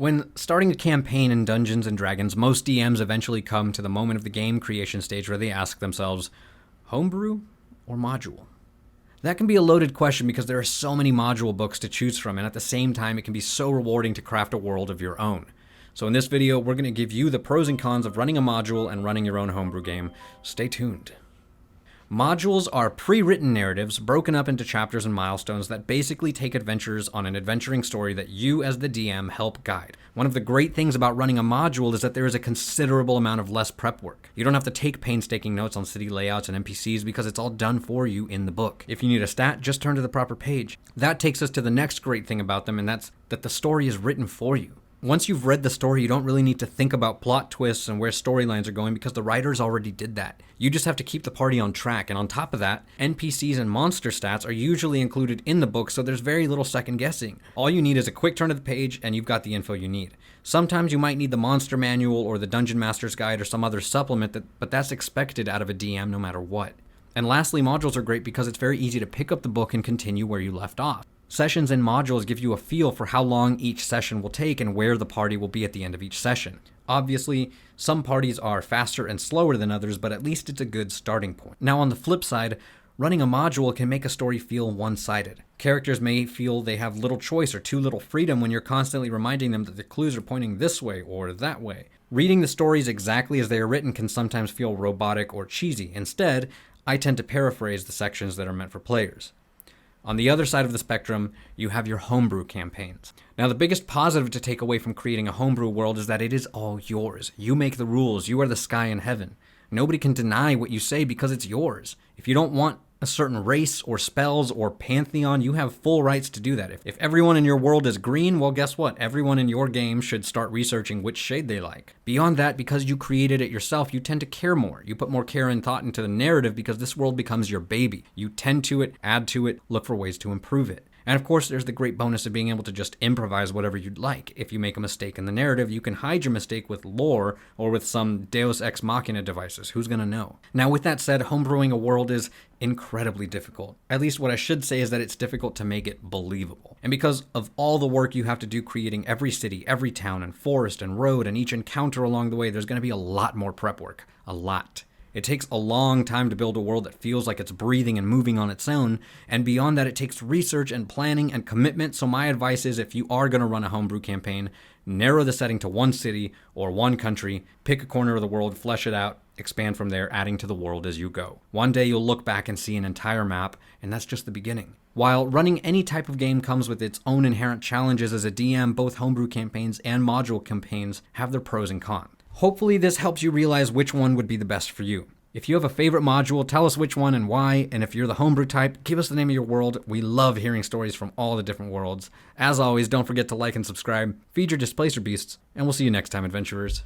When starting a campaign in Dungeons & Dragons, most DMs eventually come to the moment of the game creation stage where they ask themselves, homebrew or module? That can be a loaded question because there are so many module books to choose from, and at the same time, it can be so rewarding to craft a world of your own. So in this video, we're going to give you the pros and cons of running a module and running your own homebrew game. Stay tuned. Modules are pre-written narratives broken up into chapters and milestones that basically take adventures on an adventuring story that you as the DM help guide. One of the great things about running a module is that there is a considerable amount of less prep work. You don't have to take painstaking notes on city layouts and NPCs because it's all done for you in the book. If you need a stat, just turn to the proper page. That takes us to the next great thing about them, and that's that the story is written for you. Once you've read the story, you don't really need to think about plot twists and where storylines are going because the writers already did that. You just have to keep the party on track, and on top of that, NPCs and monster stats are usually included in the book, so there's very little second guessing. All you need is a quick turn of the page and you've got the info you need. Sometimes you might need the monster manual or the Dungeon Master's Guide or some other supplement, but that's expected out of a DM no matter what. And lastly, modules are great because it's very easy to pick up the book and continue where you left off. Sessions and modules give you a feel for how long each session will take and where the party will be at the end of each session. Obviously, some parties are faster and slower than others, but at least it's a good starting point. Now on the flip side, running a module can make a story feel one-sided. Characters may feel they have little choice or too little freedom when you're constantly reminding them that the clues are pointing this way or that way. Reading the stories exactly as they are written can sometimes feel robotic or cheesy. Instead, I tend to paraphrase the sections that are meant for players. On the other side of the spectrum, you have your homebrew campaigns. Now, the biggest positive to take away from creating a homebrew world is that it is all yours. You make the rules. You are the sky in heaven. Nobody can deny what you say because it's yours. If you don't want a certain race or spells or pantheon, you have full rights to do that. If everyone in your world is green, well, guess what? Everyone in your game should start researching which shade they like. Beyond that, because you created it yourself, you tend to care more. You put more care and thought into the narrative because this world becomes your baby. You tend to it, add to it, look for ways to improve it. And of course, there's the great bonus of being able to just improvise whatever you'd like. If you make a mistake in the narrative, you can hide your mistake with lore or with some Deus Ex Machina devices. Who's gonna know? Now, with that said, homebrewing a world is incredibly difficult. At least what I should say is that it's difficult to make it believable. And because of all the work you have to do creating every city, every town, and forest, and road, and each encounter along the way, there's gonna be a lot more prep work. A lot. It takes a long time to build a world that feels like it's breathing and moving on its own, and beyond that, it takes research and planning and commitment. So my advice is, if you are going to run a homebrew campaign, narrow the setting to one city or one country, pick a corner of the world, flesh it out, expand from there, adding to the world as you go. One day you'll look back and see an entire map, and that's just the beginning. While running any type of game comes with its own inherent challenges as a DM, both homebrew campaigns and module campaigns have their pros and cons. Hopefully this helps you realize which one would be the best for you. If you have a favorite module, tell us which one and why, and if you're the homebrew type, give us the name of your world. We love hearing stories from all the different worlds. As always, don't forget to like and subscribe, feed your Displacer Beasts, and we'll see you next time, adventurers.